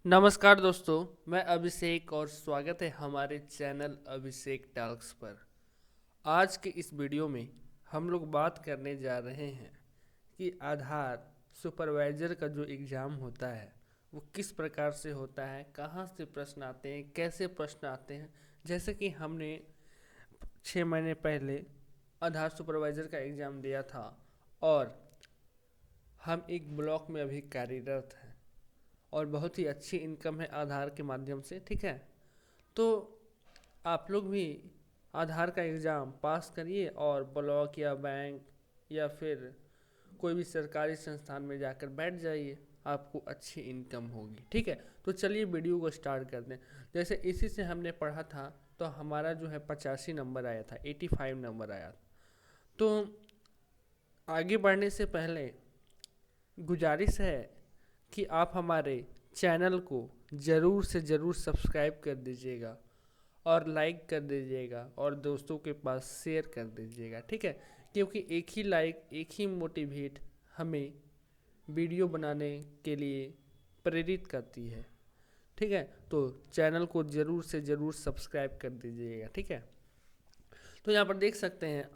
नमस्कार दोस्तों, मैं अभिषेक और स्वागत है हमारे चैनल अभिषेक टॉक्स पर। आज के इस वीडियो में हम लोग बात करने जा रहे हैं कि आधार सुपरवाइज़र का जो एग्ज़ाम होता है वो किस प्रकार से होता है, कहाँ से प्रश्न आते हैं, कैसे प्रश्न आते हैं। जैसे कि हमने 6 महीने पहले आधार सुपरवाइज़र का एग्ज़ाम दिया था और हम एक ब्लॉक में अभी कार्यरत हैं और बहुत ही अच्छी इनकम है आधार के माध्यम से। ठीक है, तो आप लोग भी आधार का एग्ज़ाम पास करिए और ब्लॉक या बैंक या फिर कोई भी सरकारी संस्थान में जाकर बैठ जाइए, आपको अच्छी इनकम होगी। ठीक है, तो चलिए वीडियो को स्टार्ट करते हैं। जैसे इसी से हमने पढ़ा था तो हमारा जो है 85 नंबर आया था, 85 नंबर आया। तो आगे बढ़ने से पहले गुजारिश है कि आप हमारे चैनल को ज़रूर से ज़रूर सब्सक्राइब कर दीजिएगा और लाइक कर दीजिएगा और दोस्तों के पास शेयर कर दीजिएगा। ठीक है, क्योंकि एक ही लाइक, एक ही मोटिवेट हमें वीडियो बनाने के लिए प्रेरित करती है। ठीक है, तो चैनल को ज़रूर से ज़रूर सब्सक्राइब कर दीजिएगा। ठीक है, तो यहाँ पर देख सकते हैं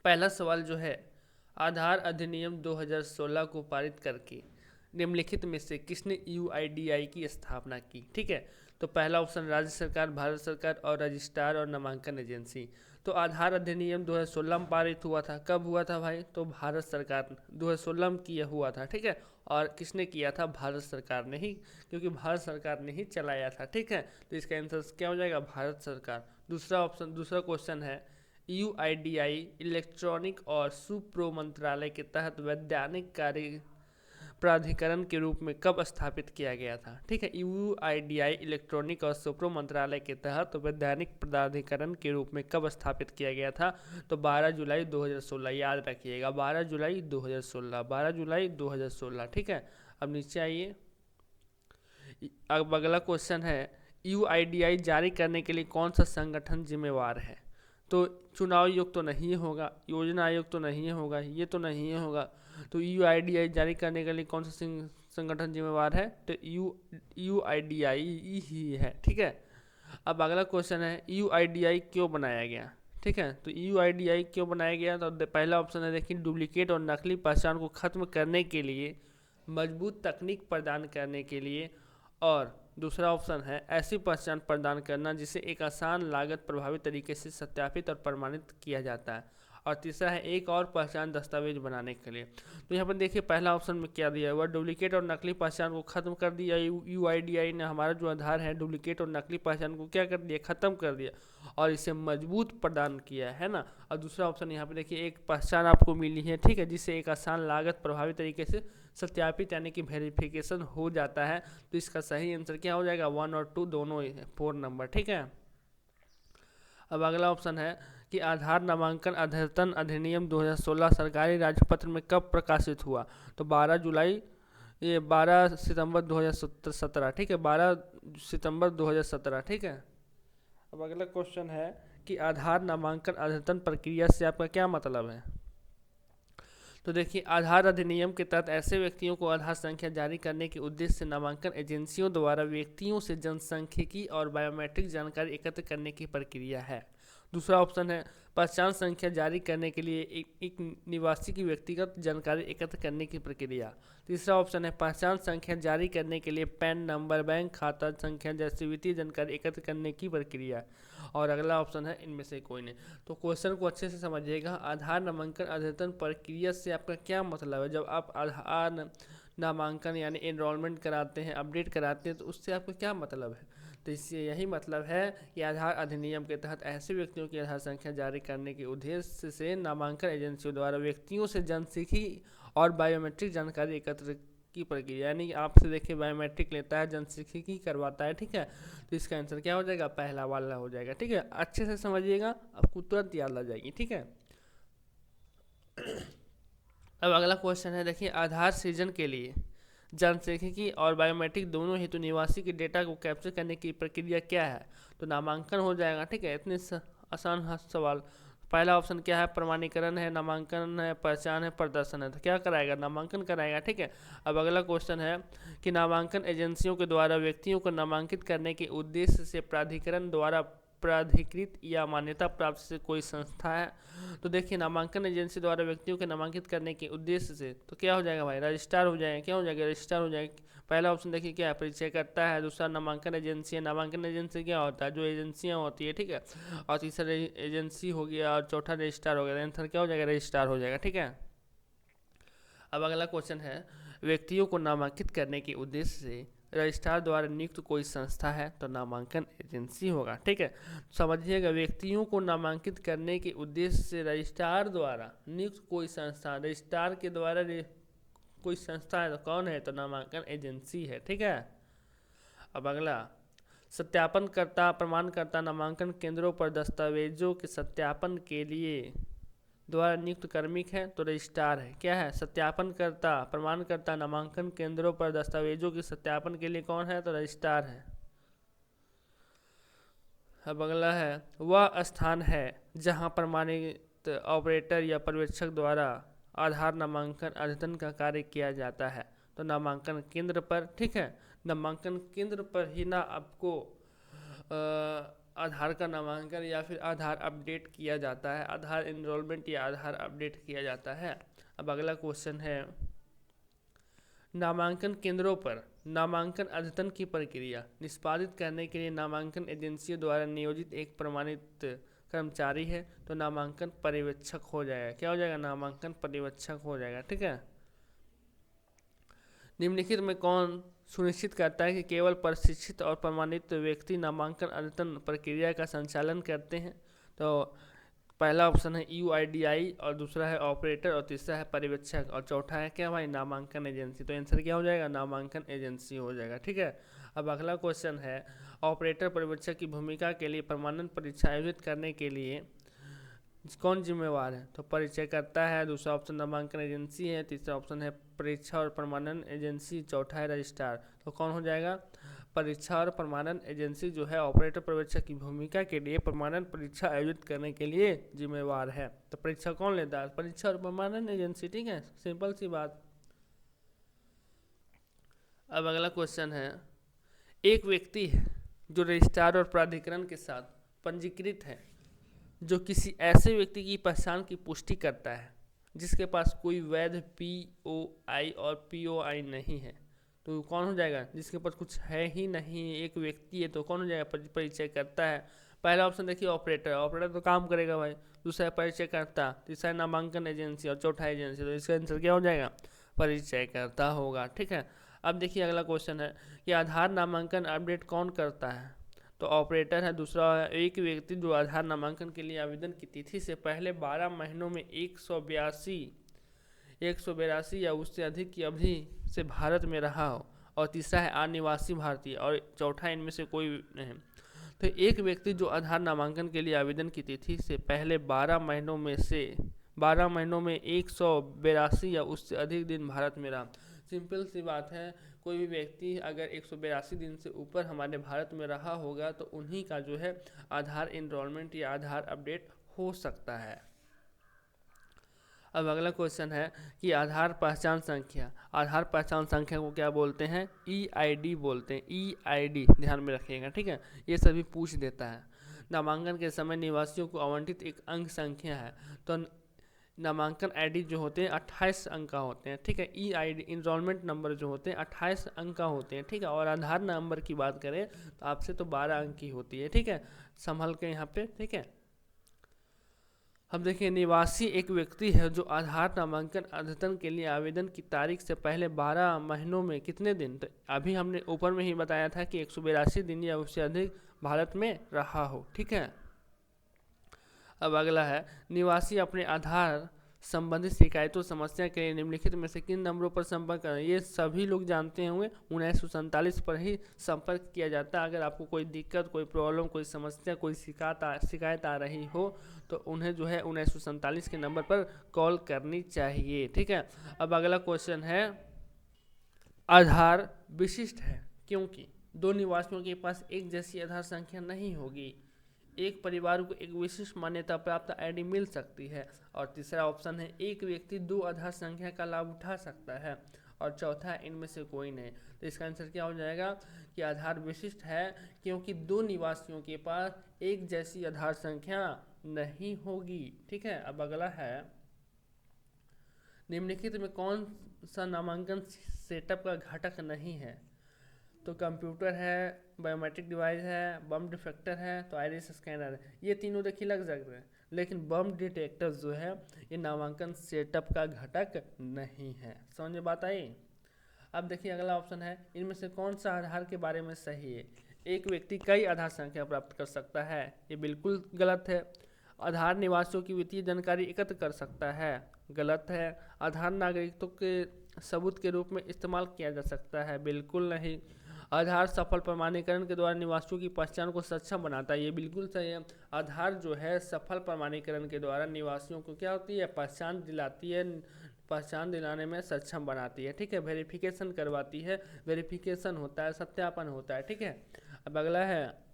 पहला सवाल जो है, आधार अधिनियम 2016 को पारित करके निम्नलिखित में से किसने यूआईडीआई की स्थापना की। ठीक है, तो पहला ऑप्शन राज्य सरकार, भारत सरकार और रजिस्ट्रार और नामांकन एजेंसी। तो आधार अधिनियम 2016 में पारित हुआ था। कब हुआ था भाई? तो भारत सरकार 2016 में किया हुआ था। ठीक है, और किसने किया था? भारत सरकार ने ही, क्योंकि भारत सरकार ने ही चलाया था। ठीक है, तो इसका आंसर क्या हो जाएगा? भारत सरकार। दूसरा ऑप्शन, दूसरा क्वेश्चन है, यूआईडीआई इलेक्ट्रॉनिक और सुप्रो मंत्रालय के तहत वैधानिक कार्य प्राधिकरण के रूप में कब स्थापित किया गया था। ठीक है, यूआईडीआई इलेक्ट्रॉनिक और सुप्रो मंत्रालय के तहत वैधानिक प्राधिकरण के रूप में कब स्थापित किया गया था? तो 12 जुलाई 2016, याद रखिएगा 12 जुलाई 2016, 12 जुलाई 2016। ठीक है, अब नीचे आइए। अब अगला क्वेश्चन है, यूआईडीआई जारी करने के लिए कौन सा संगठन जिम्मेवार है? तो चुनाव आयोग तो नहीं होगा, योजना आयोग तो नहीं होगा, ये तो नहीं होगा। तो यूआईडीआई जारी करने के लिए कौन सा संगठन जिम्मेवार है? तो यूआईडीआई ही है। ठीक है, अब अगला क्वेश्चन है, यूआईडीआई क्यों बनाया गया? ठीक है, तो यूआईडीआई क्यों बनाया गया? तो पहला ऑप्शन है, देखिए, डुप्लीकेट और नकली पहचान को खत्म करने के लिए, मजबूत तकनीक प्रदान करने के लिए, और दूसरा ऑप्शन है, ऐसी पहचान प्रदान करना जिसे एक आसान, लागत प्रभावी तरीके से सत्यापित और प्रमाणित किया जाता है, और तीसरा है, एक और पहचान दस्तावेज बनाने के लिए। तो यहाँ पर देखिए पहला ऑप्शन में क्या दिया हुआ, डुप्लीकेट और नकली पहचान को खत्म कर दिया। यूआईडीआई ने हमारा जो आधार है डुप्लीकेट और नकली पहचान को क्या कर दिया? खत्म कर दिया और इसे मजबूत प्रदान किया है ना। और दूसरा ऑप्शन यहाँ पे देखिए, एक पहचान आपको मिली है, ठीक है, जिससे एक आसान, लागत प्रभावी तरीके से सत्यापित यानी कि वेरिफिकेशन हो जाता है। तो इसका सही आंसर क्या हो जाएगा? 1 और 2 दोनों 4 नंबर। ठीक है, अब अगला ऑप्शन है कि आधार नामांकन अद्यतन अधिनियम 2016 सरकारी राजपत्र में कब प्रकाशित हुआ? तो 12 सितंबर 2017। ठीक है, 12 सितंबर 2017। ठीक है, अब अगला क्वेश्चन है कि आधार नामांकन अद्यतन प्रक्रिया से आपका क्या मतलब है? तो देखिए, आधार अधिनियम के तहत ऐसे व्यक्तियों को आधार संख्या जारी करने के उद्देश्य से नामांकन एजेंसियों द्वारा व्यक्तियों से जनसांख्यिकी और बायोमेट्रिक जानकारी एकत्र करने की प्रक्रिया है। दूसरा ऑप्शन है, पहचान संख्या जारी करने के लिए एक निवासी की व्यक्तिगत जानकारी एकत्र करने की प्रक्रिया। तीसरा ऑप्शन है, पहचान संख्या जारी करने के लिए पैन नंबर, बैंक खाता संख्या जैसी वित्तीय जानकारी एकत्र करने की प्रक्रिया। और अगला ऑप्शन है, इनमें से कोई नहीं। तो क्वेश्चन को अच्छे से समझिएगा। आधार नामांकन अद्यतन प्रक्रिया से आपका क्या मतलब है? जब आप आधार नामांकन यानी एनरोलमेंट कराते हैं, अपडेट कराते हैं, तो उससे आपका क्या मतलब है? तो इससे यही मतलब है कि आधार अधिनियम के तहत ऐसे व्यक्तियों की आधार संख्या जारी करने के उद्देश्य से नामांकन एजेंसियों द्वारा व्यक्तियों से जनसांख्यिकी और बायोमेट्रिक जानकारी एकत्र की प्रक्रिया, यानी आपसे देखिए बायोमेट्रिक लेता है, जनसांख्यिकी करवाता है। ठीक है, तो इसका आंसर क्या हो जाएगा? पहला वाला हो जाएगा। ठीक है, अच्छे से समझिएगा, आपको तुरंत याद आ जाएगी। ठीक है, अब अगला क्वेश्चन है, देखिए, आधार सृजन के लिए जनसांख्यिकी और बायोमेट्रिक दोनों हेतु निवासी के डेटा को कैप्चर करने की प्रक्रिया क्या है? तो नामांकन हो जाएगा। ठीक है, इतने आसान सवाल। पहला ऑप्शन क्या है, प्रमाणीकरण है, नामांकन है, पहचान है, प्रदर्शन है। तो क्या कराएगा, नामांकन कराएगा। ठीक है। अब अगला क्वेश्चन है कि नामांकन एजेंसियों के द्वारा व्यक्तियों को नामांकित करने के उद्देश्य से प्राधिकरण द्वारा प्राधिकृत या मान्यता प्राप्त से कोई संस्था है। तो देखिए, नामांकन एजेंसी द्वारा व्यक्तियों को नामांकित करने के उद्देश्य से तो क्या हो जाएगा भाई, रजिस्ट्रार हो जाएगा। क्या हो जाएगा, रजिस्ट्रार हो जाएगा। पहला ऑप्शन देखिए क्या है, परिचयकर्ता है। दूसरा नामांकन एजेंसी है। नामांकन एजेंसी क्या होता है, जो एजेंसियां होती है। ठीक है। और तीसरा एजेंसी हो गया, और चौथा रजिस्ट्रार हो गया। आंसर क्या हो जाएगा, रजिस्ट्रार हो जाएगा। ठीक है। अब अगला क्वेश्चन है, व्यक्तियों को नामांकित करने के उद्देश्य से रजिस्ट्रार द्वारा नियुक्त कोई संस्था है। तो नामांकन एजेंसी होगा। ठीक है। समझिएगा, व्यक्तियों को नामांकित करने के उद्देश्य से रजिस्ट्रार द्वारा नियुक्त कोई संस्था, रजिस्ट्रार के द्वारा कोई संस्था है तो कौन है, तो नामांकन एजेंसी है। ठीक है। अब अगला, सत्यापनकर्ता प्रमाणकर्ता नामांकन केंद्रों पर दस्तावेजों के सत्यापन के लिए द्वारा नियुक्त कार्मिक है। तो रजिस्ट्रार है। क्या है, सत्यापनकर्ता प्रमाणकर्ता नामांकन केंद्रों पर दस्तावेजों के सत्यापन के लिए कौन है, तो रजिस्ट्रार है। अब अगला है, वह स्थान है जहां प्रमाणित ऑपरेटर या पर्यवेक्षक द्वारा आधार नामांकन अद्यतन का कार्य किया जाता है। तो नामांकन केंद्र पर। ठीक है। नामांकन केंद्र पर ही ना आपको आधार का नामांकन या फिर आधार अपडेट किया जाता है, आधार इनरोलमेंट या आधार अपडेट किया जाता है। अब अगला क्वेश्चन है, नामांकन केंद्रों पर नामांकन अद्यतन की प्रक्रिया निष्पादित करने के लिए नामांकन एजेंसियों द्वारा नियोजित एक प्रमाणित कर्मचारी है। तो नामांकन पर्यवेक्षक हो जाएगा। क्या हो जाएगा, नामांकन पर्यवेक्षक हो जाएगा। ठीक है। निम्नलिखित में कौन सुनिश्चित करता है कि केवल प्रशिक्षित और प्रमाणित व्यक्ति नामांकन अद्यतन प्रक्रिया का संचालन करते हैं। तो पहला ऑप्शन है UIDAI, और दूसरा है ऑपरेटर, और तीसरा है पर्यवेक्षक, और चौथा है क्या भाई, नामांकन एजेंसी। तो आंसर क्या हो जाएगा, नामांकन एजेंसी हो जाएगा। ठीक है। अब अगला क्वेश्चन है, ऑपरेटर पर्यवेक्षक की भूमिका के लिए प्रमाणन परीक्षा आयोजित करने के लिए कौन जिम्मेवार है। तो परिचयकर्ता है। दूसरा ऑप्शन नामांकन एजेंसी है। तीसरा ऑप्शन है परीक्षा और प्रमाणन एजेंसी। चौथा है रजिस्ट्रार। तो कौन हो जाएगा, परीक्षा और प्रमाणन एजेंसी जो है ऑपरेटर पर्यवेक्षक की भूमिका के लिए प्रमाणन परीक्षा आयोजित करने के लिए जिम्मेवार है। तो परीक्षा कौन लेता है, परीक्षा और प्रमाणन एजेंसी। ठीक है, सिंपल सी बात। अब अगला क्वेश्चन है, एक व्यक्ति है जो रजिस्ट्रार और प्राधिकरण के साथ पंजीकृत है, जो किसी ऐसे व्यक्ति की पहचान की पुष्टि करता है जिसके पास कोई वैध POI और POI नहीं है। तो कौन हो जाएगा, जिसके पास कुछ है ही नहीं, एक व्यक्ति है, तो कौन हो जाएगा, परिचय करता है। पहला ऑप्शन देखिए ऑपरेटर, ऑपरेटर तो काम करेगा भाई। दूसरा है परिचय करता, तीसरा है नामांकन एजेंसी, और चौथा एजेंसी। तो इसका आंसर क्या हो जाएगा, परिचय करता होगा। ठीक है। अब देखिए अगला क्वेश्चन है कि आधार नामांकन अपडेट कौन करता है। तो ऑपरेटर है। दूसरा है, एक व्यक्ति जो आधार नामांकन के लिए आवेदन की तिथि से पहले 12 महीनों में 182 या उससे अधिक की अवधि से भारत में रहा हो। और तीसरा है अनिवासी भारतीय, और चौथा इनमें से कोई नहीं। तो एक व्यक्ति जो आधार नामांकन के लिए आवेदन की तिथि से पहले 12 महीनों में 182 या उससे अधिक दिन भारत में रहा। सिंपल सी बात है, कोई भी व्यक्ति अगर 182 दिन से ऊपर हमारे भारत में रहा होगा तो उन्हीं का जो है आधार इनरोलमेंट या आधार अपडेट हो सकता है। अब अगला क्वेश्चन है कि आधार पहचान संख्या को क्या बोलते हैं, EID बोलते हैं। EID ध्यान में रखिएगा। ठीक है, ये सभी पूछ देता है। नामांकन के समय निवासियों को आवंटित एक अंक संख्या है। तो नामांकन ID जो होते हैं 28 अंक का होते हैं। ठीक है। EID इनरोलमेंट नंबर जो होते हैं 28 अंक का होते हैं। ठीक है। और आधार नंबर की बात करें तो आपसे तो 12 अंक की होती है। ठीक है, संभल के यहाँ पे। ठीक है। अब देखिए, निवासी एक व्यक्ति है जो आधार नामांकन अद्यतन के लिए आवेदन की तारीख से पहले 12 महीनों में कितने दिन, तो अभी हमने ऊपर में ही बताया था कि 182 दिन या उससे अधिक भारत में रहा हो। ठीक है। अब अगला है, निवासी अपने आधार संबंधित शिकायतों समस्या के लिए निम्नलिखित में से किन नंबरों पर संपर्क करें। ये सभी लोग जानते होंगे, 1947 पर ही संपर्क किया जाता है। अगर आपको कोई दिक्कत, कोई प्रॉब्लम, कोई समस्या, कोई शिकायत आ रही हो तो उन्हें जो है 1947 के नंबर पर कॉल करनी चाहिए। ठीक है। अब अगला क्वेश्चन है, आधार विशिष्ट है क्योंकि दो निवासियों के पास एक जैसी आधार संख्या नहीं होगी। एक परिवार को एक विशिष्ट मान्यता प्राप्त आईडी मिल सकती है। और तीसरा ऑप्शन है एक व्यक्ति 2 आधार संख्या का लाभ उठा सकता है। और चौथा है इनमें से कोई नहीं। तो इसका आंसर क्या हो जाएगा कि आधार विशिष्ट है क्योंकि 2 निवासियों के पास एक जैसी आधार संख्या नहीं होगी। ठीक है, अब अगला है निम्नलिखित में कौन सा नामांकन सेटअप का घटक नहीं है। तो कंप्यूटर है, बायोमेट्रिक डिवाइस है, बम डिटेक्टर है, तो आइरिस स्कैनर है। ये तीनों देखिए लग सकते हैं, लेकिन बम डिटेक्टर जो है ये नामांकन सेटअप का घटक नहीं है। समझ में बात आई। अब देखिए अगला ऑप्शन है इनमें से कौन सा आधार के बारे में सही है। एक व्यक्ति कई आधार संख्या प्राप्त कर सकता है, ये बिल्कुल गलत है। आधार निवासियों की वित्तीय जानकारी एकत्र कर सकता है, गलत है। आधार नागरिकत्व के सबूत के रूप में इस्तेमाल किया जा सकता है, बिल्कुल नहीं। आधार सफल प्रमाणीकरण के द्वारा निवासियों की पहचान को सक्षम बनाता है, ये बिल्कुल सही है। आधार जो है सफल प्रमाणीकरण के द्वारा निवासियों को क्या होती है, पहचान दिलाती है, पहचान दिलाने में सक्षम बनाती है। ठीक है, वेरिफिकेशन करवाती है, वेरिफिकेशन होता है, सत्यापन होता है। ठीक है, अब अगला है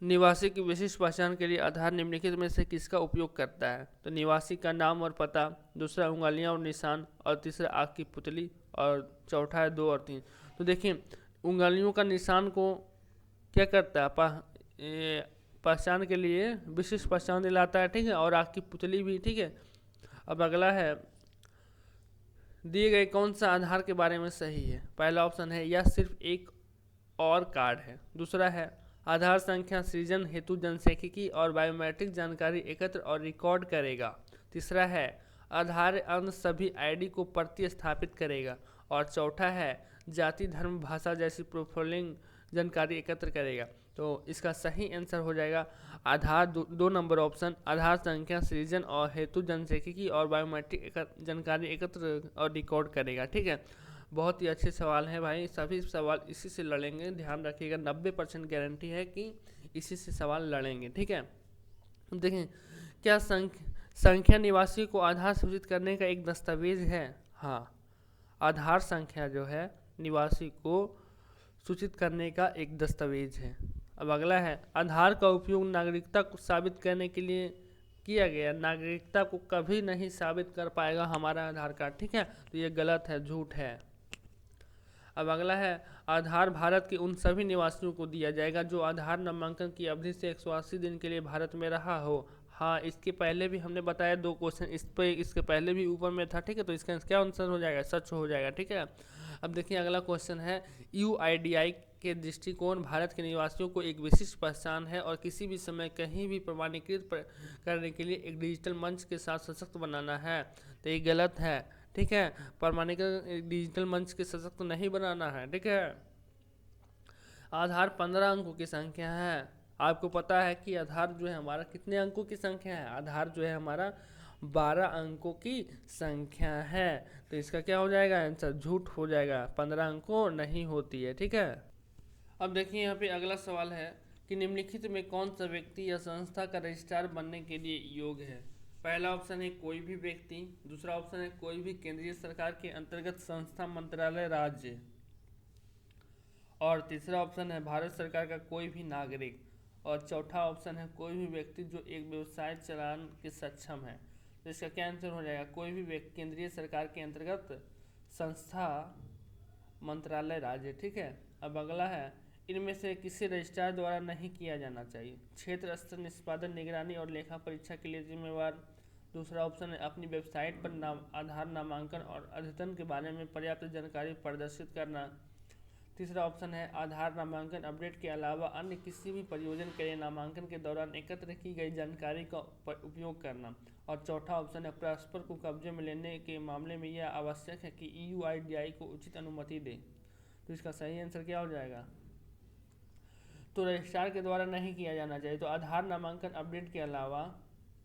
निवासी की विशिष्ट पहचान के लिए आधार निम्नलिखित में से किसका उपयोग करता है। तो निवासी का नाम और पता, दूसरा उंगलियां और निशान, और तीसरा आँख की पुतली, और चौथा है 2 और 3। तो देखिए उंगलियों का निशान को क्या करता है, पहचान के लिए विशिष्ट पहचान दिलाता है। ठीक है, और आँख की पुतली भी। ठीक है, अब अगला है दिए गए कौन सा आधार के बारे में सही है। पहला ऑप्शन है यह सिर्फ एक और कार्ड है। दूसरा है आधार संख्या सृजन हेतु जनसांख्यिकी और बायोमेट्रिक जानकारी एकत्र और रिकॉर्ड करेगा। तीसरा है आधार अन्य सभी आईडी को प्रतिस्थापित करेगा। और चौथा है जाति धर्म भाषा जैसी प्रोफाइलिंग जानकारी एकत्र करेगा। तो इसका सही आंसर हो जाएगा आधार 2 नंबर ऑप्शन, आधार संख्या सृजन और हेतु जनसांख्यिकी और बायोमेट्रिक जानकारी एकत्र और रिकॉर्ड करेगा। ठीक है, बहुत ही अच्छे सवाल हैं भाई, सभी सवाल इसी से लड़ेंगे, ध्यान रखिएगा। 90% गारंटी है कि इसी से सवाल लड़ेंगे। ठीक है, देखें क्या संख्या निवासी को आधार सूचित करने का एक दस्तावेज है। हाँ, आधार संख्या जो है निवासी को सूचित करने का एक दस्तावेज है। अब अगला है आधार का उपयोग नागरिकता को साबित करने के लिए किया गया। नागरिकता को कभी नहीं साबित कर पाएगा हमारा आधार कार्ड। ठीक है, तो ये गलत है, झूठ है। अब अगला है आधार भारत के उन सभी निवासियों को दिया जाएगा जो आधार नामांकन की अवधि से 180 दिन के लिए भारत में रहा हो। हाँ, इसके पहले भी हमने बताया 2 क्वेश्चन इस पे, इसके पहले भी ऊपर में था। ठीक है, तो इसका क्या आंसर हो जाएगा, सच हो जाएगा। ठीक है, अब देखिए अगला क्वेश्चन है यूआईडीआई के दृष्टिकोण भारत के निवासियों को एक विशिष्ट पहचान है और किसी भी समय कहीं भी प्रमाणीकृत करने के लिए एक डिजिटल मंच के साथ सशक्त बनाना है। तो ये गलत है। ठीक है, प्रमाणीकरण डिजिटल मंच के सशक्त नहीं बनाना है। ठीक है, आधार 15 अंकों की संख्या है। आपको पता है कि आधार जो है हमारा कितने अंकों की संख्या है, आधार जो है हमारा 12 अंकों की संख्या है। तो इसका क्या हो जाएगा आंसर, झूठ हो जाएगा, 15 अंकों नहीं होती है। ठीक है, अब देखिए यहाँ पे अगला सवाल है कि निम्नलिखित में कौन सा व्यक्ति या संस्था का रजिस्ट्रार बनने के लिए योग्य है। पहला ऑप्शन है कोई भी व्यक्ति, दूसरा ऑप्शन है कोई भी केंद्रीय सरकार के अंतर्गत संस्था मंत्रालय राज्य, और तीसरा ऑप्शन है भारत सरकार का कोई भी नागरिक, और चौथा ऑप्शन है कोई भी व्यक्ति जो एक व्यवसाय चलाने के सक्षम है। तो इसका क्या आंसर हो जाएगा, कोई भी व्यक्ति केंद्रीय सरकार के अंतर्गत संस्था मंत्रालय राज्य। ठीक है, अब अगला है इनमें से किसी रजिस्ट्रार द्वारा नहीं किया जाना चाहिए। क्षेत्र स्तर निष्पादन निगरानी और लेखा परीक्षा के लिए जिम्मेवार। दूसरा ऑप्शन है अपनी वेबसाइट पर आधार नामांकन और अद्यतन के बारे में पर्याप्त जानकारी प्रदर्शित करना। तीसरा ऑप्शन है आधार नामांकन अपडेट के अलावा अन्य किसी भी प्रयोजन के लिए नामांकन के दौरान एकत्र की गई जानकारी का उपयोग करना। और चौथा ऑप्शन है परस्पर को कब्जे में लेने के मामले में यह आवश्यक है कि यूआईडीआई को उचित अनुमति दे। तो इसका सही आंसर क्या हो जाएगा, तो रजिस्ट्रार के द्वारा नहीं किया जाना चाहिए। तो आधार नामांकन अपडेट के अलावा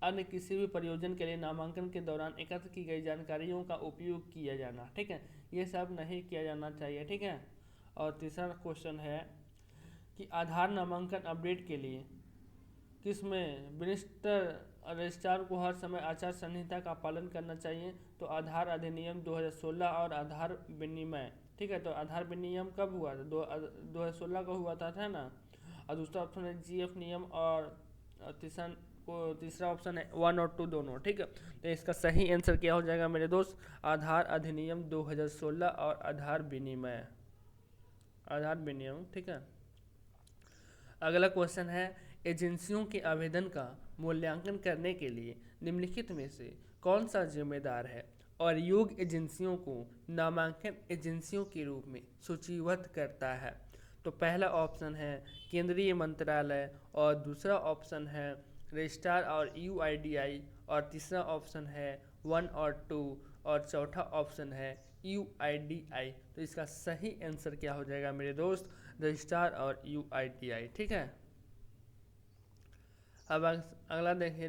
अन्य किसी भी प्रयोजन के लिए नामांकन के दौरान एकत्र की गई जानकारियों का उपयोग किया जाना। ठीक है, ये सब नहीं किया जाना चाहिए। ठीक है, और तीसरा क्वेश्चन है कि आधार नामांकन अपडेट के लिए किसमें मिनिस्टर रजिस्ट्रार को हर समय आचार संहिता का पालन करना चाहिए। तो आधार अधिनियम 2016 और आधार विनिमय। ठीक है, तो आधार विनियम कब हुआ था, 2016 को हुआ था ना। और दूसरा ऑप्शन है GF नियम, और तीसरा ऑप्शन है 1 और 2 दोनों। ठीक है, तो इसका सही आंसर क्या हो जाएगा मेरे दोस्त? आधार अधिनियम 2016 और आधार विनियम। ठीक है, अगला क्वेश्चन है, एजेंसियों के आवेदन का मूल्यांकन करने के लिए निम्नलिखित में से कौन सा जिम्मेदार है और योग्य एजेंसियों को नामांकन एजेंसियों के रूप में सूचीबद्ध करता है? तो पहला ऑप्शन है केंद्रीय मंत्रालय, और दूसरा ऑप्शन है रजिस्ट्रार और UIDI, और तीसरा ऑप्शन है 1 और 2, और चौथा ऑप्शन है UIDI। तो इसका सही आंसर क्या हो जाएगा मेरे दोस्त? रजिस्ट्रार और UIDI। ठीक है, अब अगला देखिए,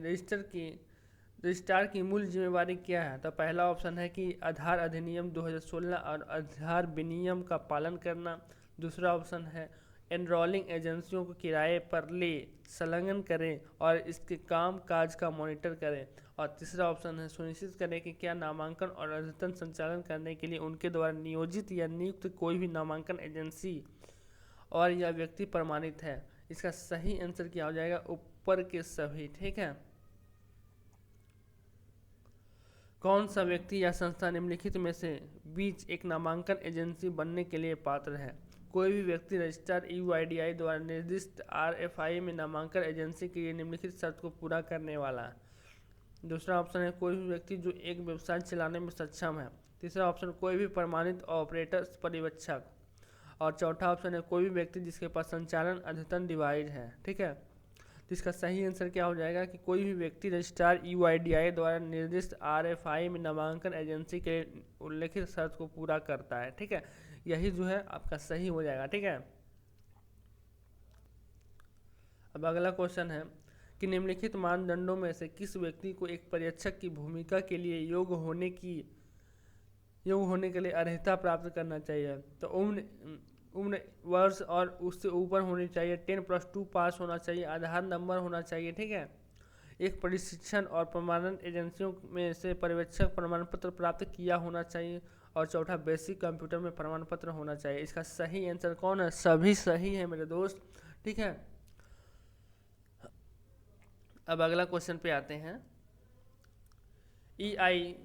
रजिस्ट्रार की मूल जिम्मेवारी क्या है? तो पहला ऑप्शन है कि आधार अधिनियम 2016 और आधार विनियम का पालन करना। दूसरा ऑप्शन है एनरोलिंग एजेंसियों को किराए पर ले संलग्न करें और इसके काम काज का मॉनिटर करें। और तीसरा ऑप्शन है सुनिश्चित करें कि क्या नामांकन और अद्यतन संचालन करने के लिए उनके द्वारा नियोजित या नियुक्त कोई भी नामांकन एजेंसी और या व्यक्ति प्रमाणित है। इसका सही आंसर क्या हो जाएगा? ऊपर के सभी। ठीक है, कौन सा व्यक्ति या संस्था निम्नलिखित में से बीच एक नामांकन एजेंसी बनने के लिए पात्र है? कोई भी व्यक्ति रजिस्ट्रार UIDI द्वारा निर्दिष्ट RFI में नामांकन एजेंसी के लिए निम्नलिखित शर्त को पूरा करने वाला है। दूसरा ऑप्शन है कोई भी व्यक्ति जो एक व्यवसाय चलाने में सक्षम है। तीसरा ऑप्शन कोई भी प्रमाणित ऑपरेटर पर्यवेक्षक, और चौथा ऑप्शन है कोई भी व्यक्ति जिसके पास संचालन अद्यतन डिवाइस है। ठीक है, तो इसका सही आंसर क्या हो जाएगा कि कोई भी व्यक्ति रजिस्ट्रार UIDI द्वारा निर्दिष्ट RFI में नामांकन एजेंसी के उल्लेखित शर्त को पूरा करता है। ठीक है, यही जो है आपका सही हो जाएगा। ठीक है, अब अगला क्वेश्चन है कि निम्नलिखित मानदंडों में से किस व्यक्ति को एक पर्यवेक्षक की भूमिका के लिए योग्य होने के लिए अर्हता प्राप्त करना चाहिए? तो उम्र वर्ष और उससे ऊपर होनी चाहिए, 10+2 पास होना चाहिए, आधार नंबर होना चाहिए। ठीक है, एक प्रशिक्षण और प्रमाणन एजेंसियों में से पर्यवेक्षक प्रमाण पत्र प्राप्त किया होना चाहिए, और चौथा बेसिक कंप्यूटर में प्रमाण पत्र होना चाहिए। इसका सही आंसर कौन है? सभी सही है मेरे दोस्त। ठीक है, अब अगला क्वेश्चन पे आते हैं। EI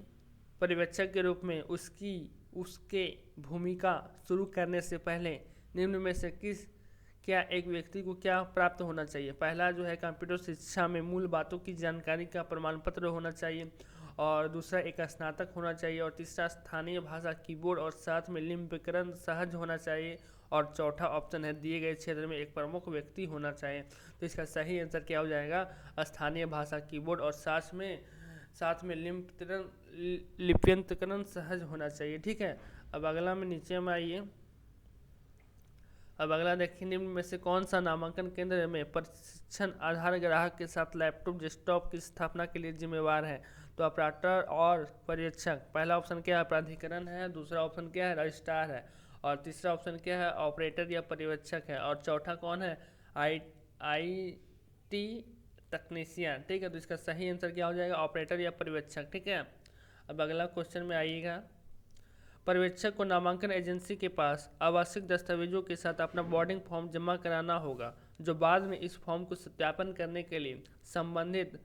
पर्यवेक्षक के रूप में उसके भूमिका शुरू करने से पहले निम्न में से क्या एक व्यक्ति को क्या प्राप्त होना चाहिए? पहला जो है कंप्यूटर शिक्षा में मूल बातों की जानकारी का प्रमाण पत्र होना चाहिए, और दूसरा एक स्नातक होना चाहिए, और तीसरा स्थानीय भाषा कीबोर्ड और साथ में लिपिकरण सहज होना चाहिए, और चौथा ऑप्शन है दिए गए क्षेत्र में एक प्रमुख व्यक्ति होना चाहिए। तो इसका सही आंसर क्या हो जाएगा? स्थानीय भाषा कीबोर्ड और साथ में लिप्यंतरण सहज होना चाहिए। ठीक है, अब अगला में नीचे में आइए। अब अगला देखिए, निम्न में से कौन सा नामांकन केंद्र में प्रशिक्षण आधार ग्राहक के साथ लैपटॉप डेस्कटॉप की स्थापना के लिए जिम्मेवार है? तो ऑपरेटर और पर्यवेक्षक, पहला ऑप्शन क्या है? प्राधिकरण है, दूसरा ऑप्शन क्या है? रजिस्ट्रार है, और तीसरा ऑप्शन क्या है? ऑपरेटर या पर्यवेक्षक है, और चौथा कौन है? IT तकनीशियन। ठीक है, तो इसका सही आंसर क्या हो जाएगा? ऑपरेटर या पर्यवेक्षक। ठीक है, अब अगला क्वेश्चन में आइएगा। पर्यवेक्षक को नामांकन एजेंसी के पास आवश्यक दस्तावेजों के साथ अपना बोर्डिंग फॉर्म जमा कराना होगा, जो बाद में इस फॉर्म को सत्यापन करने के लिए संबंधित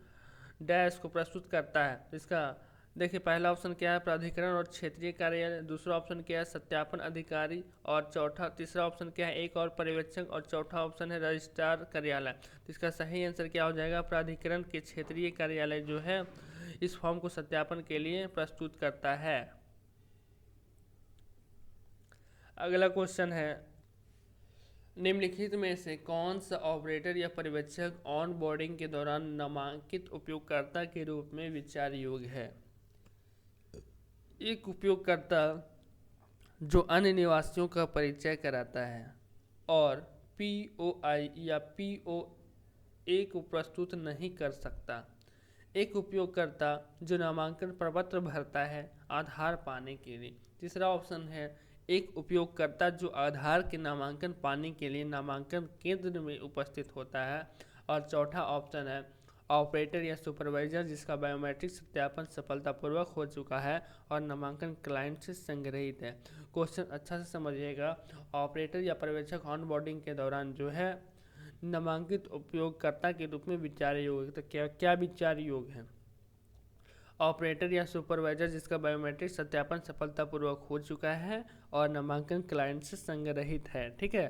डैश को प्रस्तुत करता है। इसका देखिए, पहला ऑप्शन क्या है? प्राधिकरण और क्षेत्रीय कार्यालय, दूसरा ऑप्शन क्या है? सत्यापन अधिकारी, और तीसरा ऑप्शन क्या है? एक और पर्यवेक्षक, और चौथा ऑप्शन है रजिस्ट्रार कार्यालय। तो इसका सही आंसर क्या हो जाएगा? प्राधिकरण के क्षेत्रीय कार्यालय जो है इस फॉर्म को सत्यापन के लिए प्रस्तुत करता है। अगला क्वेश्चन है, निम्नलिखित में से कौन सा ऑपरेटर या पर्यवेक्षक ऑन बोर्डिंग के दौरान नामांकित उपयोगकर्ता के रूप में विचार योग्य है? एक उपयोगकर्ता जो अन्य निवासियों का परिचय कराता है और POI या POA को प्रस्तुत नहीं कर सकता। एक उपयोगकर्ता जो नामांकन प्रपत्र भरता है आधार पाने के लिए। तीसरा ऑप्शन है एक उपयोगकर्ता जो आधार के नामांकन पाने के लिए नामांकन केंद्र में उपस्थित होता है, और चौथा ऑप्शन है ऑपरेटर या सुपरवाइजर जिसका बायोमेट्रिक सत्यापन सफलतापूर्वक हो चुका है और नामांकन क्लाइंट से संग्रहित है। क्वेश्चन अच्छा से समझिएगा। ऑपरेटर या पर्यवेक्षक ऑन बोर्डिंग के दौरान जो है नामांकित उपयोगकर्ता के रूप में विचार्य योग है। तो क्या क्या विचार्य योग है? ऑपरेटर या सुपरवाइजर जिसका बायोमेट्रिक सत्यापन सफलतापूर्वक हो चुका है और नामांकन क्लाइंट से संग्रहित है। ठीक है।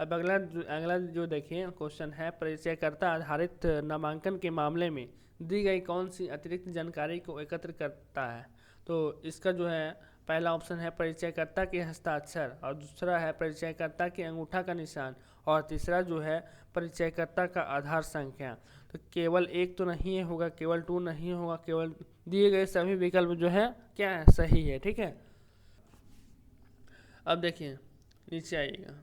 अब अगला जो देखिए क्वेश्चन है, परिचयकर्ता आधारित नामांकन के मामले में दी गई कौन सी अतिरिक्त जानकारी को एकत्र करता है? तो इसका जो है पहला ऑप्शन है परिचयकर्ता के हस्ताक्षर, और दूसरा है परिचयकर्ता के अंगूठा का निशान, और तीसरा जो है परिचयकर्ता का आधार संख्या। तो केवल एक तो नहीं होगा, केवल 2 नहीं होगा, केवल दिए गए सभी विकल्प जो है क्या है, सही है। ठीक है। अब देखिए नीचे आइएगा,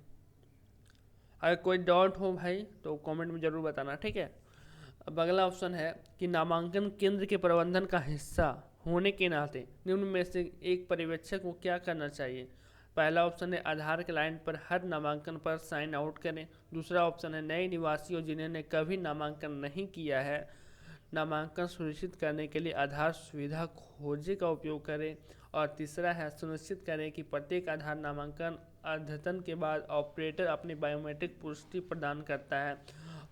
अगर कोई डाउट हो भाई तो कमेंट में ज़रूर बताना। ठीक है। अब अगला ऑप्शन है कि नामांकन केंद्र के प्रबंधन का हिस्सा होने के नाते निम्न में से एक पर्यवेक्षक को क्या करना चाहिए? पहला ऑप्शन है आधार क्लाइंट पर हर नामांकन पर साइन आउट करें। दूसरा ऑप्शन है नए निवासियों जिन्होंने कभी नामांकन नहीं किया है, नामांकन सुनिश्चित करने के लिए आधार सुविधा खोजे का उपयोग करें। और तीसरा है सुनिश्चित करें कि प्रत्येक आधार नामांकन अद्यतन के बाद ऑपरेटर अपनी बायोमेट्रिक पुष्टि प्रदान करता है।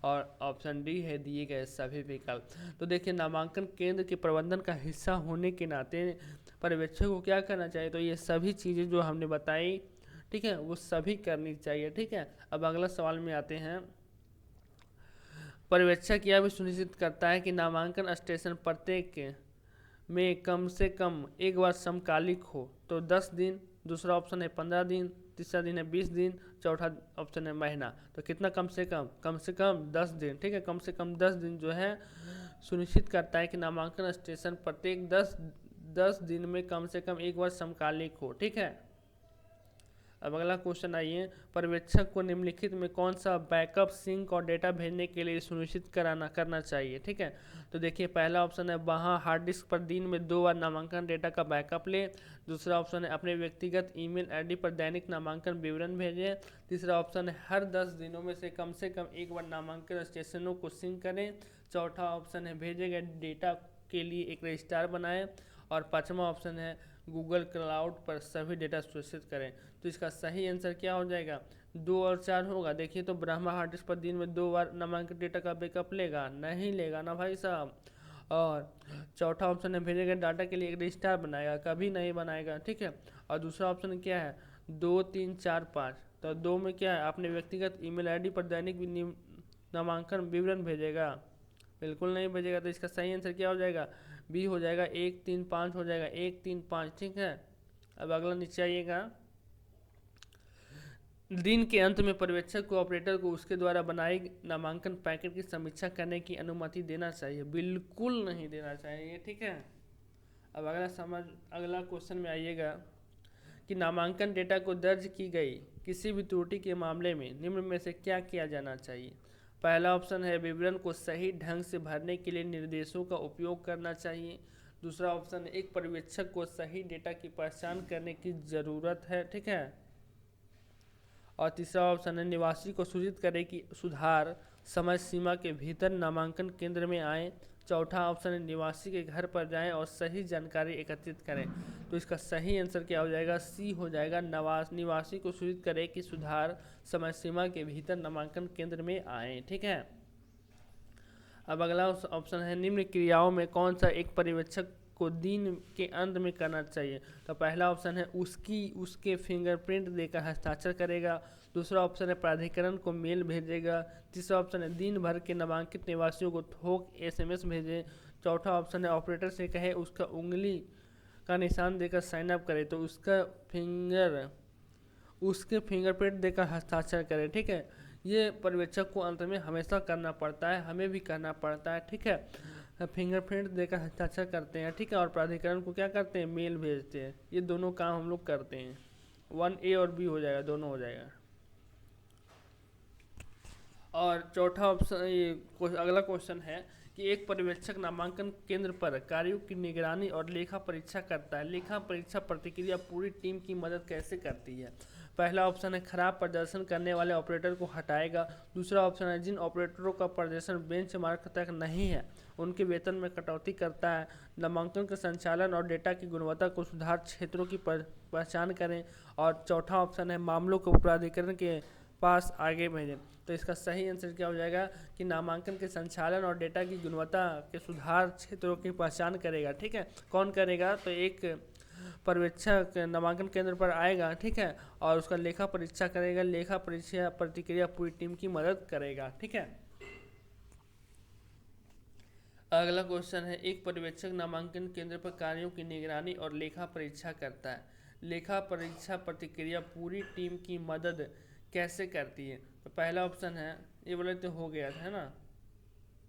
और ऑप्शन डी है दिए गए सभी विकल्प। तो देखिए नामांकन केंद्र के प्रबंधन का हिस्सा होने के नाते पर्यवेक्षक को क्या करना चाहिए? तो ये सभी चीज़ें जो हमने बताई, ठीक है, वो सभी करनी चाहिए। ठीक है। अब अगला सवाल में आते हैं, पर्यवेक्षक यह भी सुनिश्चित करता है कि नामांकन स्टेशन प्रत्येक में कम से कम एक बार समकालिक हो। तो 10 दिन, दूसरा ऑप्शन है 15 दिन, तीसरा दिन है 20 दिन, चौथा ऑप्शन है महीना। तो कितना कम से कम? कम से कम 10 दिन। ठीक है। कम से कम 10 दिन जो है सुनिश्चित करता है कि नामांकन स्टेशन प्रत्येक 10 दिन में कम से कम एक बार समकालिक हो। ठीक है। अब अगला क्वेश्चन आइए, पर्यवेक्षक को निम्नलिखित में कौन सा बैकअप, सिंक और डेटा भेजने के लिए सुनिश्चित करना चाहिए? ठीक है। तो देखिए पहला ऑप्शन है वहाँ हार्ड डिस्क पर दिन में 2 बार नामांकन डेटा का बैकअप ले। दूसरा ऑप्शन है अपने व्यक्तिगत ईमेल आईडी पर दैनिक नामांकन विवरण भेजें। तीसरा ऑप्शन है हर 10 दिनों में से कम एक बार नामांकन स्टेशनों को सिंक करें। चौथा ऑप्शन है भेजे गए डेटा के लिए एक रजिस्ट्रार बनाएं। और पांचवा ऑप्शन है गूगल क्लाउड पर सभी डेटा सुरक्षित करें। तो इसका सही आंसर क्या हो जाएगा? 2 और 4 होगा। देखिए तो ब्रह्मा हार्ड डिस्क पर दिन में 2 बार नामांकित डेटा का बैकअप लेगा? नहीं लेगा ना भाई साहब। और चौथा ऑप्शन है भेजे गए डाटा के लिए एक रजिस्ट्रार बनाएगा? कभी नहीं बनाएगा। ठीक है। और दूसरा ऑप्शन क्या है? 2, 3, 4, 5। तो 2 में क्या है? अपने व्यक्तिगत ईमेल आईडी पर दैनिक नामांकन विवरण भेजेगा? बिल्कुल नहीं भेजेगा। तो इसका सही आंसर क्या हो जाएगा? बी हो जाएगा। 1, 3, 5 हो जाएगा। 1, 3, 5। ठीक है। अब अगला नीचे आइएगा, दिन के अंत में पर्यवेक्षक को ऑपरेटर को उसके द्वारा बनाई नामांकन पैकेट की समीक्षा करने की अनुमति देना चाहिए? बिल्कुल नहीं देना चाहिए। ठीक है। अब अगला क्वेश्चन में आइएगा कि नामांकन डेटा को दर्ज की गई किसी भी त्रुटि के मामले में निम्न में से क्या किया जाना चाहिए? पहला ऑप्शन है विवरण को सही ढंग से भरने के लिए निर्देशों का उपयोग करना चाहिए। दूसरा ऑप्शन है एक पर्यवेक्षक को सही डेटा की पहचान करने की ज़रूरत है। ठीक है। और तीसरा ऑप्शन है निवासी को सूचित करें कि सुधार समय सीमा के भीतर नामांकन केंद्र में आए। चौथा ऑप्शन है निवासी के घर पर जाएं और सही जानकारी एकत्रित करें। तो इसका सही आंसर क्या हो जाएगा? सी हो जाएगा। निवासी को सूचित करें कि सुधार समय सीमा के भीतर नामांकन केंद्र में आए। ठीक है। अब अगला ऑप्शन है निम्न क्रियाओं में कौन सा एक पर्यवेक्षक को दिन के अंत में करना चाहिए? तो पहला ऑप्शन है उसके फिंगरप्रिंट देकर हस्ताक्षर करेगा। दूसरा ऑप्शन है प्राधिकरण को मेल भेजेगा। तीसरा ऑप्शन है दिन भर के नामांकित निवासियों को थोक SMS भेजे। चौथा ऑप्शन है ऑपरेटर से कहे उसका उंगली का निशान देकर साइन अप करे, तो उसके फिंगरप्रिंट देकर हस्ताक्षर करे। ठीक है। ये पर्यवेक्षक को अंत में हमेशा करना पड़ता है, हमें भी करना पड़ता है। ठीक है। फिंगरप्रिंट देकर हस्ताक्षर करते हैं। ठीक है। और प्राधिकरण को क्या करते हैं? मेल भेजते हैं। ये दोनों काम हम लोग करते हैं। 1A और B हो जाएगा, दोनों हो जाएगा। और चौथा ऑप्शन, ये अगला क्वेश्चन है कि एक पर्यवेक्षक नामांकन केंद्र पर कार्यों की निगरानी और लेखा परीक्षा करता है। लेखा परीक्षा प्रतिक्रिया पूरी टीम की मदद कैसे करती है? पहला ऑप्शन है खराब प्रदर्शन करने वाले ऑपरेटर को हटाएगा। दूसरा ऑप्शन है जिन ऑपरेटरों का प्रदर्शन बेंचमार्क तक नहीं है उनके वेतन में कटौती करता है। नामांकन के संचालन और डेटा की गुणवत्ता को सुधार क्षेत्रों की पहचान करें। और चौथा ऑप्शन है मामलों को प्राधिकरण के पास आगे भेजें। तो इसका सही आंसर क्या हो जाएगा कि नामांकन के संचालन और डेटा की गुणवत्ता के सुधार क्षेत्रों की पहचान करेगा। ठीक है, कौन करेगा? तो एक पर्यवेक्षक नामांकन केंद्र पर आएगा, ठीक है, और उसका लेखा परीक्षा करेगा। लेखा परीक्षा प्रतिक्रिया पूरी टीम की मदद करेगा। ठीक है, अगला क्वेश्चन है, एक पर्यवेक्षक नामांकन केंद्र पर कार्यों की निगरानी और लेखा परीक्षा करता है। लेखा परीक्षा प्रतिक्रिया पूरी टीम की मदद कैसे करती है? तो पहला ऑप्शन है, ये बोले तो हो गया था, है ना,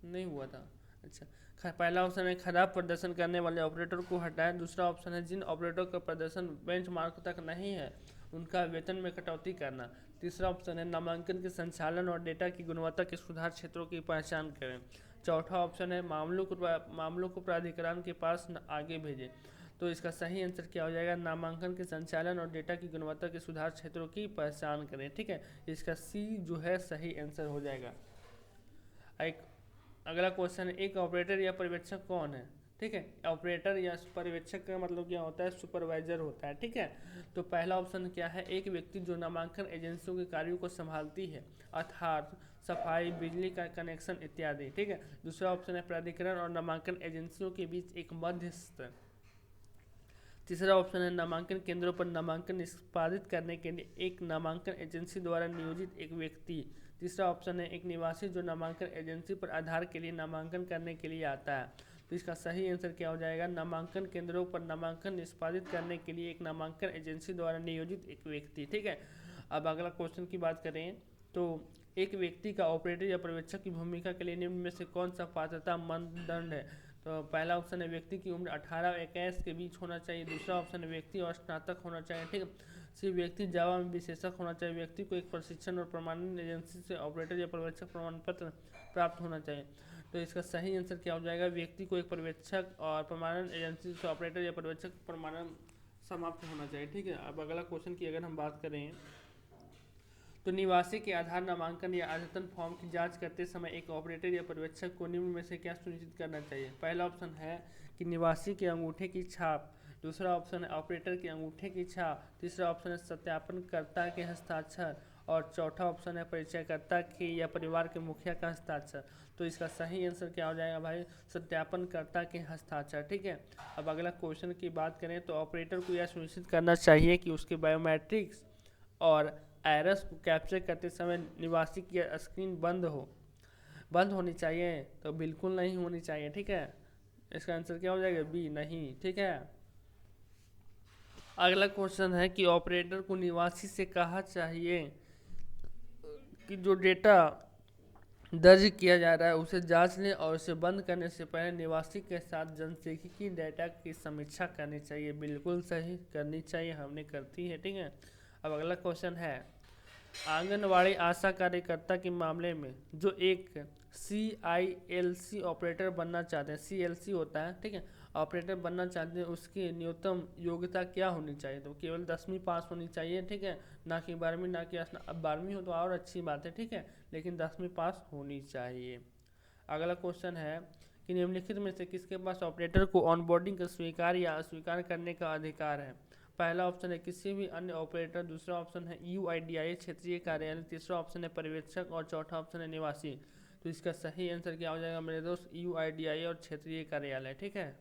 नहीं हुआ था। अच्छा, पहला ऑप्शन है खराब प्रदर्शन करने वाले ऑपरेटर को हटाएं। दूसरा ऑप्शन है जिन ऑपरेटर का प्रदर्शन बेंचमार्क तक नहीं है उनका वेतन में कटौती करना। तीसरा ऑप्शन है नामांकन के संचालन और डेटा की गुणवत्ता के सुधार क्षेत्रों की पहचान करें। चौथा ऑप्शन है मामलों को प्राधिकरण के पास आगे भेजें। तो इसका सही आंसर क्या हो जाएगा? नामांकन के संचालन और डेटा की गुणवत्ता के सुधार क्षेत्रों की पहचान करें। ठीक है, इसका सी जो है सही आंसर हो जाएगा। एक अगला क्वेश्चन है, एक ऑपरेटर या पर्यवेक्षक कौन है? ठीक है, ऑपरेटर या पर्यवेक्षक का मतलब क्या होता है? सुपरवाइजर होता है। ठीक है, तो पहला ऑप्शन क्या है? एक व्यक्ति जो नामांकन एजेंसियों के कार्यों को संभालती है, अर्थात सफाई, बिजली का कनेक्शन इत्यादि। ठीक है, दूसरा ऑप्शन है प्राधिकरण और नामांकन एजेंसियों के बीच एक मध्यस्थ। तीसरा ऑप्शन है नामांकन केंद्रों पर नामांकन निष्पादित करने के लिए एक नामांकन एजेंसी द्वारा नियोजित एक व्यक्ति। तीसरा ऑप्शन है एक निवासी जो नामांकन एजेंसी पर आधार के लिए नामांकन करने के लिए आता है। तो इसका सही आंसर क्या हो जाएगा? नामांकन केंद्रों पर नामांकन निष्पादित करने के लिए एक नामांकन एजेंसी द्वारा नियोजित एक व्यक्ति। ठीक है, अब अगला क्वेश्चन की बात करें तो एक व्यक्ति का ऑपरेटर या पर्यवेक्षक की भूमिका के लिए निम्न में से कौन सा पात्रता मानदंड है? तो पहला ऑप्शन है व्यक्ति की उम्र 18 और 21 के बीच होना चाहिए। दूसरा ऑप्शन है व्यक्ति और स्नातक होना चाहिए। ठीक है, सिर्फ व्यक्ति जावा में विशेषज्ञ होना चाहिए। व्यक्ति को एक प्रशिक्षण और प्रमाणन एजेंसी से ऑपरेटर या पर्यवेक्षक प्रमाण पत्र प्राप्त होना चाहिए। तो इसका सही आंसर क्या हो जाएगा? व्यक्ति को एक पर्यवेक्षक और प्रमाणन एजेंसी से ऑपरेटर या पर्यवेक्षक प्रमाणन समाप्त होना चाहिए। ठीक है, अब अगला क्वेश्चन की अगर हम बात करें तो निवासी के आधार नामांकन या आयतन फॉर्म की जांच करते समय एक ऑपरेटर या पर्यवेक्षक को निम्न में से क्या सुनिश्चित करना चाहिए? पहला ऑप्शन है कि निवासी के अंगूठे की छाप। दूसरा ऑप्शन है ऑपरेटर के अंगूठे की छाप। तीसरा ऑप्शन है सत्यापनकर्ता के हस्ताक्षर और चौथा ऑप्शन है परिचयकर्ता के या परिवार के मुखिया का हस्ताक्षर। तो इसका सही आंसर क्या हो जाएगा भाई? सत्यापनकर्ता के हस्ताक्षर। ठीक है, अब अगला क्वेश्चन की बात करें तो ऑपरेटर को यह सुनिश्चित करना चाहिए कि उसके बायोमेट्रिक्स और आयरस को कैप्चर करते समय निवासी की स्क्रीन बंद होनी चाहिए। तो बिल्कुल नहीं होनी चाहिए। ठीक है, इसका आंसर क्या हो जाएगा? बी, नहीं। ठीक है, अगला क्वेश्चन है कि ऑपरेटर को निवासी से कहा चाहिए कि जो डेटा दर्ज किया जा रहा है उसे जांच लें और उसे बंद करने से पहले निवासी के साथ जनसांख्यिकीय डेटा की समीक्षा करनी चाहिए। बिल्कुल सही, करनी चाहिए, हमने करती है। ठीक है, अब अगला क्वेश्चन है आंगनवाड़ी आशा कार्यकर्ता के मामले में जो एक CILC ऑपरेटर बनना चाहते हैं, CLC होता है, ठीक है, ऑपरेटर बनना चाहते हैं, उसकी न्यूनतम योग्यता क्या होनी चाहिए? तो केवल 10वीं पास होनी चाहिए। ठीक है, ना कि 12वीं, ना कि अब 12वीं हो तो और अच्छी बात है। ठीक है, लेकिन 10वीं पास होनी चाहिए। अगला क्वेश्चन है कि निम्नलिखित में से किसके पास ऑपरेटर को ऑनबोर्डिंग का स्वीकार या अस्वीकार करने का अधिकार है? पहला ऑप्शन है किसी भी अन्य ऑपरेटर। दूसरा ऑप्शन है UIDAI क्षेत्रीय कार्यालय। तीसरा ऑप्शन है पर्यवेक्षक और चौथा ऑप्शन है निवासी। तो इसका सही आंसर क्या हो जाएगा मेरे दोस्त? UIDAI और क्षेत्रीय कार्यालय। ठीक है,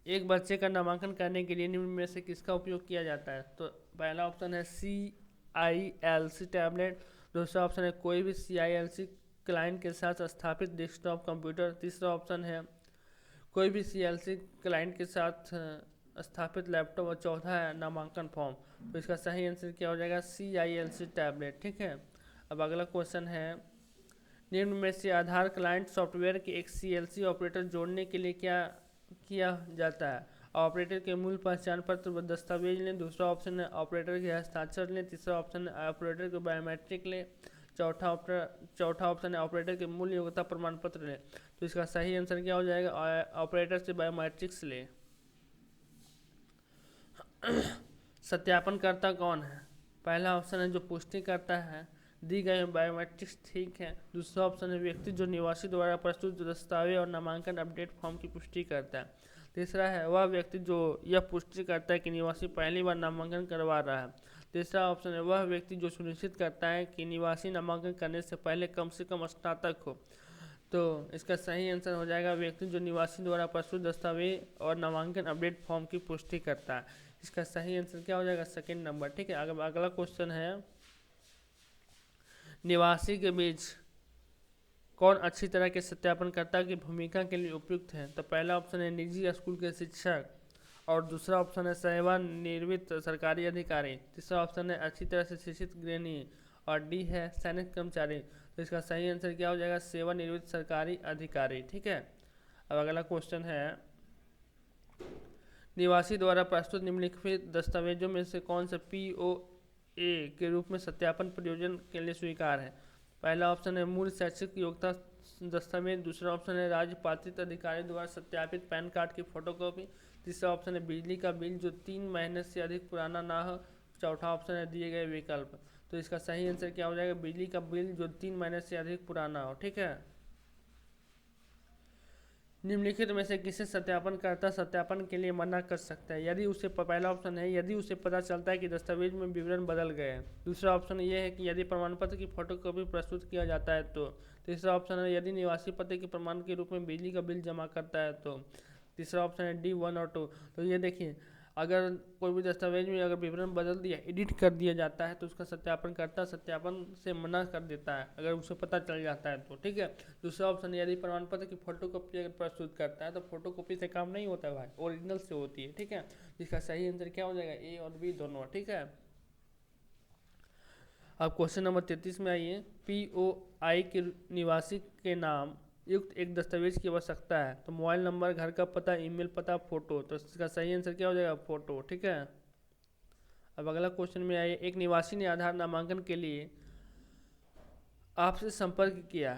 एक बच्चे का नामांकन करने के लिए निम्न में से किसका उपयोग किया जाता है? तो पहला ऑप्शन है CILC टैबलेट। दूसरा ऑप्शन है कोई भी CILC क्लाइंट के साथ स्थापित डेस्कटॉप कंप्यूटर। तीसरा ऑप्शन है कोई भी CILC क्लाइंट के साथ स्थापित लैपटॉप और चौथा है नामांकन फॉर्म। तो इसका सही आंसर क्या हो जाएगा? CILC tablet. ठीक है, अब अगला क्वेश्चन है निम्न में से आधार क्लाइंट सॉफ्टवेयर के एक CLC ऑपरेटर जोड़ने के लिए क्या किया जाता है? ऑपरेटर के मूल पहचान पत्र व दस्तावेज लें। दूसरा ऑप्शन है ऑपरेटर के हस्ताक्षर लें। तीसरा ऑप्शन है ऑपरेटर के बायोमेट्रिक लें। चौथा ऑप्शन है ऑपरेटर के मूल योग्यता प्रमाण पत्र लें। तो इसका सही आंसर क्या हो जाएगा? ऑपरेटर से बायोमेट्रिक्स लें। सत्यापनकर्ता कौन है? पहला ऑप्शन है जो पुष्टि करता है दी गई बायोमेट्रिक्स ठीक है। दूसरा ऑप्शन है व्यक्ति जो निवासी द्वारा प्रस्तुत दस्तावेज और नामांकन अपडेट फॉर्म की पुष्टि करता है। तीसरा है वह व्यक्ति जो यह पुष्टि करता है कि निवासी पहली बार नामांकन करवा रहा है। तीसरा ऑप्शन है वह व्यक्ति जो सुनिश्चित करता है कि निवासी नामांकन करने से पहले कम से कम स्नातक हो। तो इसका सही आंसर हो जाएगा व्यक्ति जो निवासी द्वारा प्रस्तुत दस्तावेज और नामांकन अपडेट फॉर्म की पुष्टि करता है। इसका सही आंसर क्या हो जाएगा? Second number. ठीक है, अगला क्वेश्चन है निवासी के बीच कौन अच्छी तरह के सत्यापनकर्ता की भूमिका के लिए उपयुक्त है? तो पहला ऑप्शन है निजी स्कूल के शिक्षक, और दूसरा ऑप्शन है सेवानिवृत्त सरकारी अधिकारी, तीसरा ऑप्शन है अच्छी तरह से शिक्षित गृहिणी, और डी है सैनिक कर्मचारी। तो इसका सही आंसर क्या हो जाएगा? सेवानिवृत्त सरकारी अधिकारी। ठीक है, अब अगला क्वेश्चन है निवासी द्वारा प्रस्तुत निम्नलिखित दस्तावेजों में से कौन सा POA के रूप में सत्यापन प्रयोजन के लिए स्वीकार है? पहला ऑप्शन है मूल शैक्षिक योग्यता दस्तावेज, दूसरा ऑप्शन है राज्य पात्रित अधिकारी द्वारा सत्यापित पैन कार्ड की फोटोकॉपी, तीसरा ऑप्शन है बिजली का बिल जो 3 महीने से अधिक पुराना ना हो, चौथा ऑप्शन है दिए गए विकल्प। तो इसका सही आंसर क्या हो जाएगा? बिजली का बिल जो 3 महीने से अधिक पुराना हो। ठीक है, निम्नलिखित में से किसे सत्यापनकर्ता सत्यापन के लिए मना कर सकता है? यदि उसे पहला ऑप्शन है यदि उसे पता चलता है कि दस्तावेज में विवरण बदल गए हैं, दूसरा ऑप्शन ये है कि यदि प्रमाण पत्र की फोटोकॉपी प्रस्तुत किया जाता है तो, तीसरा ऑप्शन है यदि निवासी पते के प्रमाण के रूप में बिजली का बिल जमा करता है तो, तीसरा ऑप्शन है D 1 और 2। तो ये देखिए, अगर कोई भी दस्तावेज में अगर विवरण बदल दिया, एडिट कर दिया जाता है तो उसका सत्यापनकर्ता सत्यापन से मना कर देता है अगर उसे पता चल जाता है तो। ठीक है, दूसरा ऑप्शन यदि प्रमाण पत्र की फोटोकॉपी अगर प्रस्तुत करता है तो फोटोकॉपी से काम नहीं होता है भाई, ओरिजिनल से होती है। ठीक है, इसका सही आंसर क्या हो जाएगा? A और B दोनों। ठीक है, अब क्वेश्चन नंबर 33 में आइए। POI के निवासी के नाम युक्त एक दस्तावेज की आवश्यकता है, तो मोबाइल नंबर, घर का पता, ईमेल पता, फोटो। तो इसका सही आंसर क्या हो जाएगा? फोटो। ठीक है, अब अगला क्वेश्चन में आइए। एक निवासी ने आधार नामांकन के लिए आपसे संपर्क किया।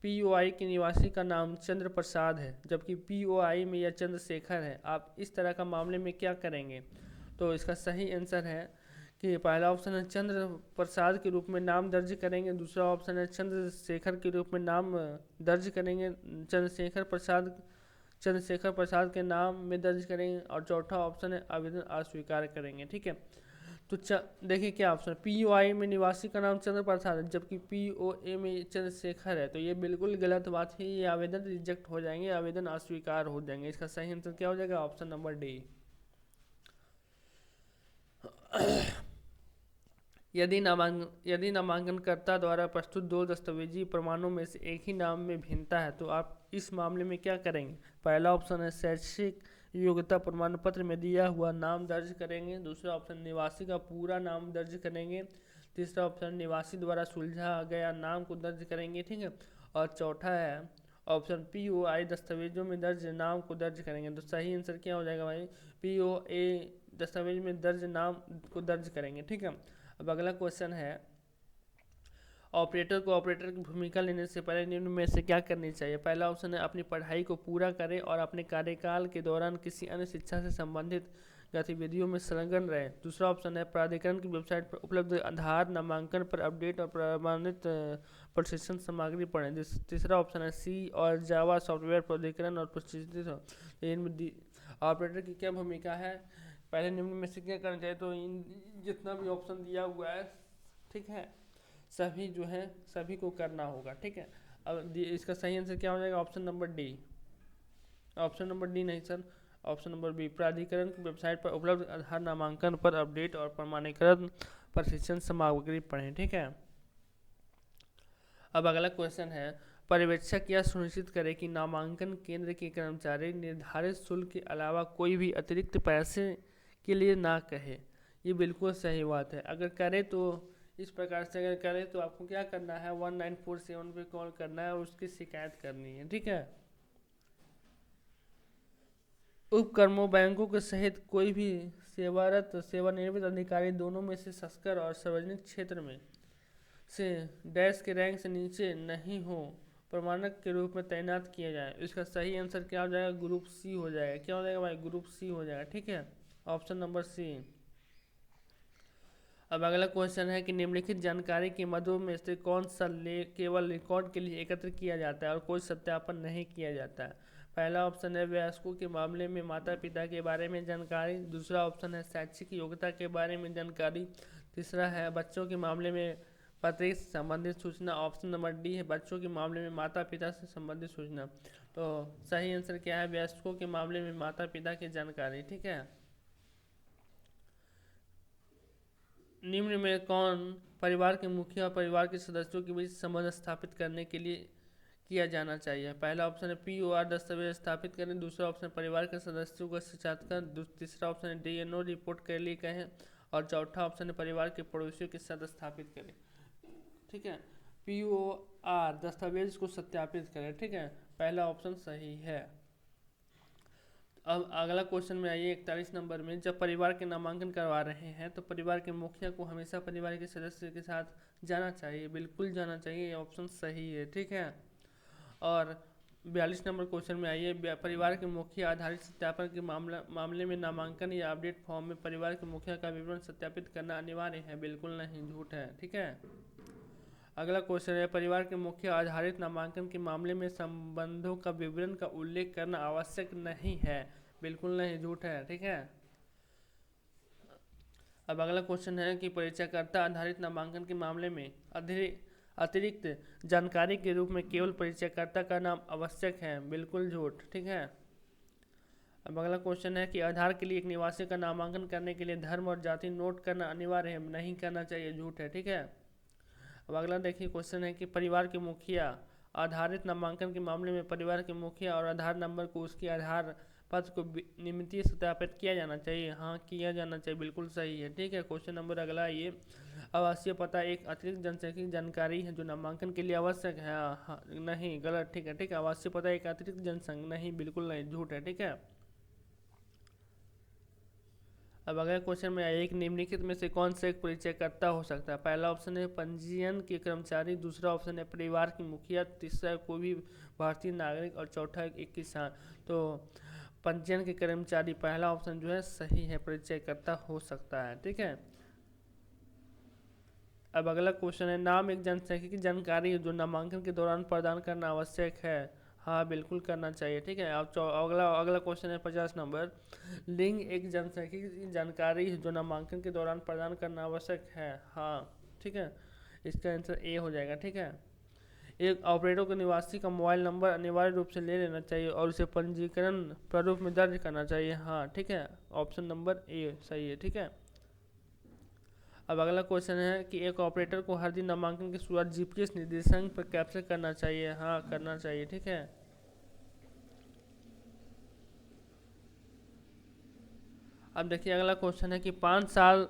POI के निवासी का नाम चंद्र प्रसाद है जबकि POI में यह चंद्रशेखर है, आप इस तरह का मामले में क्या करेंगे? तो इसका सही आंसर है कि पहला ऑप्शन है चंद्र प्रसाद के रूप में नाम दर्ज करेंगे, दूसरा ऑप्शन है चंद्रशेखर के रूप में नाम दर्ज करेंगे, चंद्रशेखर प्रसाद के नाम में दर्ज करेंगे, और चौथा ऑप्शन है आवेदन अस्वीकार करेंगे। ठीक है, तो देखिए क्या ऑप्शन, POI में निवासी का नाम चंद्र प्रसाद है जबकि POA में चंद्रशेखर है, तो ये बिल्कुल गलत बात है, ये आवेदन रिजेक्ट हो जाएंगे, आवेदन अस्वीकार हो जाएंगे। इसका सही आंसर क्या हो जाएगा? Option number D। यदि नामांकनकर्ता द्वारा प्रस्तुत 2 दस्तावेजी प्रमाणों में से एक ही नाम में भिन्नता है तो आप इस मामले में क्या करेंगे? पहला ऑप्शन है शैक्षिक योग्यता प्रमाण पत्र में दिया हुआ नाम दर्ज करेंगे, दूसरा ऑप्शन निवासी का पूरा नाम दर्ज करेंगे, तीसरा ऑप्शन निवासी द्वारा सुलझा गया नाम को दर्ज करेंगे। ठीक है, और चौथा है ऑप्शन POI दस्तावेजों में दर्ज नाम को दर्ज करेंगे। तो सही आंसर क्या हो जाएगा भाई? POA दस्तावेज में दर्ज नाम को दर्ज करेंगे। ठीक है, अब अगला क्वेश्चन है ऑपरेटर को ऑपरेटर की भूमिका लेने से पहले निम्न में से क्या करनी चाहिए? पहला ऑप्शन है अपनी पढ़ाई को पूरा करें और अपने कार्यकाल के दौरान किसी अन्य शिक्षा से संबंधित गतिविधियों में संलग्न रहे, दूसरा ऑप्शन है प्राधिकरण की वेबसाइट पर उपलब्ध आधार नामांकन पर अपडेट और प्रमाणित प्रशिक्षण सामग्री पढ़ें, तीसरा ऑप्शन है C और जावा सॉफ्टवेयर प्राधिकरण और प्रशिक्षित हो। इनमें ऑपरेटर की क्या भूमिका है? पहले निम्न में से क्या करना चाहिए? तो इन जितना भी ऑप्शन दिया हुआ है, ठीक है, सभी जो है सभी को करना होगा। ठीक है, अब इसका सही आंसर क्या हो जाएगा? Option number D। Option number D नहीं सर, ऑप्शन नंबर B, प्राधिकरण की वेबसाइट पर उपलब्ध आधार नामांकन पर अपडेट और प्रमाणीकरण प्रशिक्षण सामग्री पढ़ें। ठीक है, अब अगला क्वेश्चन है पर्यवेक्षक यह सुनिश्चित करे कि नामांकन केंद्र के कर्मचारी निर्धारित शुल्क के अलावा कोई भी अतिरिक्त पैसे के लिए ना कहे। ये बिल्कुल सही बात है, अगर करे तो इस प्रकार से अगर करे तो आपको क्या करना है? 1947 पे कॉल करना है और उसकी शिकायत करनी है। ठीक है, उपक्रमों बैंकों के सहित कोई भी सेवारत सेवानिवृत्त अधिकारी दोनों में से संस्कर और सार्वजनिक क्षेत्र में से डैश के रैंक से नीचे नहीं हो प्रमाणक के रूप में तैनात किया जाए। इसका सही आंसर क्या हो जाएगा? ग्रुप C हो जाएगा। क्या हो जाएगा भाई? ग्रुप C हो जाएगा। ठीक है, ऑप्शन नंबर C। अब अगला क्वेश्चन है कि निम्नलिखित जानकारी के मदों में से कौन सा केवल रिकॉर्ड के लिए एकत्र किया जाता है और कोई सत्यापन नहीं किया जाता है? पहला ऑप्शन है वयस्कों के मामले में माता पिता के बारे में जानकारी, दूसरा ऑप्शन है शैक्षिक योग्यता के बारे में जानकारी, तीसरा है बच्चों के मामले में पति से संबंधित सूचना, ऑप्शन नंबर डी है बच्चों के मामले में माता पिता से संबंधित सूचना। तो सही आंसर क्या है? वयस्कों के मामले में माता पिता की जानकारी। ठीक है। निम्न में कौन परिवार के मुखिया और परिवार के सदस्यों के बीच संबंध स्थापित करने के लिए किया जाना चाहिए? पहला ऑप्शन है POR दस्तावेज स्थापित करें, दूसरा ऑप्शन परिवार के सदस्यों का साक्षात्कार, तीसरा ऑप्शन है DNO रिपोर्ट के लिए कहें, और चौथा ऑप्शन है परिवार के पड़ोसियों के साथ स्थापित करें। ठीक है, POR दस्तावेज को सत्यापित करें। ठीक है, पहला ऑप्शन सही है। अब अगला क्वेश्चन में आइए 41 नंबर में, जब परिवार के नामांकन करवा रहे हैं तो परिवार के मुखिया को हमेशा परिवार के सदस्य के साथ जाना चाहिए। बिल्कुल जाना चाहिए, ये ऑप्शन सही है। ठीक है। और 42 नंबर क्वेश्चन में आइए, परिवार के मुखिया आधारित सत्यापन के मामले में नामांकन या अपडेट फॉर्म में परिवार के मुखिया का विवरण सत्यापित करना अनिवार्य है? बिल्कुल नहीं, झूठ है। ठीक है। अगला क्वेश्चन है, परिवार के मुखिया आधारित नामांकन के मामले में संबंधों का विवरण का उल्लेख करना आवश्यक नहीं है? बिल्कुल नहीं, झूठ है। ठीक है। अब अगला क्वेश्चन है कि परिचयकर्ता आधारित नामांकन के मामले में अतिरिक्त जानकारी के रूप में केवल परिचयकर्ता का नाम आवश्यक है? बिल्कुल झूठ। ठीक है। अब अगला क्वेश्चन है कि आधार के लिए एक निवासी का नामांकन करने के लिए धर्म और जाति नोट करना अनिवार्य है? नहीं करना चाहिए, झूठ है। ठीक है। अब अगला देखिए क्वेश्चन है कि परिवार के मुखिया आधारित नामांकन के मामले में परिवार के मुखिया और आधार नंबर को उसके आधार पत्र को निमित्तीय सत्यापित किया जाना चाहिए? हाँ, किया जाना चाहिए। बिल्कुल सही है। ठीक है। क्वेश्चन नंबर अगला, ये आवासीय पता एक अतिरिक्त जनसांख्यिक जानकारी है जो नामांकन के लिए आवश्यक है? हाँ, नहीं, गलत। ठीक है। ठीक है, आवासीय पता एक अतिरिक्त जनसंख्या नहीं, बिल्कुल नहीं, झूठ है। ठीक है। अब अगले क्वेश्चन में एक निम्नलिखित में से कौन सा एक परिचयकर्ता हो सकता है? पहला ऑप्शन है पंजीयन के कर्मचारी, दूसरा ऑप्शन है परिवार के मुखिया, तीसरा कोई भी भारतीय नागरिक, और चौथा एक किसान। तो पंजीयन के कर्मचारी पहला ऑप्शन जो है सही है, परिचयकर्ता हो सकता है। ठीक है। अब अगला क्वेश्चन है, नाम एक जनसांख्यिक की जानकारी है जो नामांकन के दौरान प्रदान करना आवश्यक है? हाँ, बिल्कुल करना चाहिए। ठीक है। अब अगला क्वेश्चन है 50 नंबर, लिंग एक जनसांख्यिक की जानकारी है जो नामांकन के दौरान प्रदान करना आवश्यक है? हाँ। ठीक है, इसका आंसर ए हो जाएगा। ठीक है। एक ऑपरेटर को निवासी का मोबाइल नंबर अनिवार्य रूप से ले लेना चाहिए और उसे पंजीकरण प्रारूप में दर्ज करना चाहिए? हाँ। ठीक है, ऑप्शन नंबर ए सही है। ठीक है। अब अगला क्वेश्चन है कि एक ऑपरेटर को हर दिन नामांकन की शुरुआत GPS निर्देशांक पर कैप्चर करना चाहिए? हाँ, करना चाहिए। ठीक है। अब देखिए अगला क्वेश्चन है कि 5 साल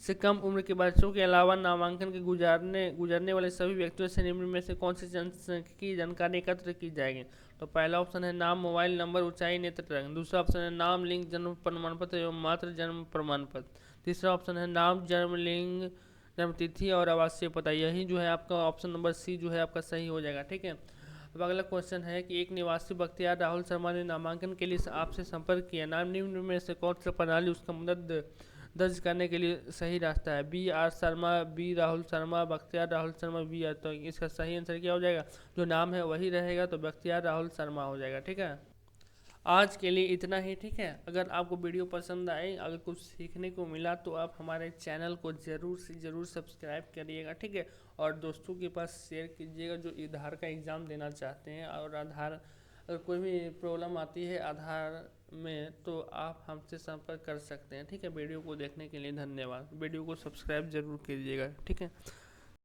से कम उम्र के बच्चों के अलावा नामांकन के गुजरने वाले सभी व्यक्तियों से निम्न में से कौन सी जनसांख्यिकी जानकारी एकत्र की जाएगी? तो पहला ऑप्शन है नाम, मोबाइल नंबर, ऊंचाई, नेत्र रंग, दूसरा ऑप्शन है नाम, लिंग, जन्म प्रमाण पत्र एवं मात्र जन्म प्रमाण पत्र, तीसरा ऑप्शन है नाम, जन्म, लिंग, जन्म तिथि और आवासीय पता। यही जो है आपका ऑप्शन नंबर सी जो है आपका सही हो जाएगा। ठीक है। अब अगला क्वेश्चन है कि एक निवासी बख्तियार राहुल शर्मा ने नामांकन के लिए आपसे संपर्क किया, नाम निम्न में से कौन सा प्रणाली उसका मदद दर्ज करने के लिए सही रास्ता है? BR Sharma, B Rahul Sharma, Bakhtiyar Rahul Sharma, BR। तो इसका सही आंसर क्या हो जाएगा? जो नाम है वही रहेगा, तो बख्तियार राहुल शर्मा हो जाएगा। ठीक है। आज के लिए इतना ही। ठीक है। अगर आपको वीडियो पसंद आए, अगर कुछ सीखने को मिला, तो आप हमारे चैनल को ज़रूर से ज़रूर सब्सक्राइब करिएगा। ठीक है। और दोस्तों के पास शेयर कीजिएगा जो आधार का एग्ज़ाम देना चाहते हैं, और आधार अगर कोई भी प्रॉब्लम आती है आधार में तो आप हमसे संपर्क कर सकते हैं। ठीक है। वीडियो को देखने के लिए धन्यवाद। वीडियो को सब्सक्राइब जरूर कीजिएगा। ठीक है।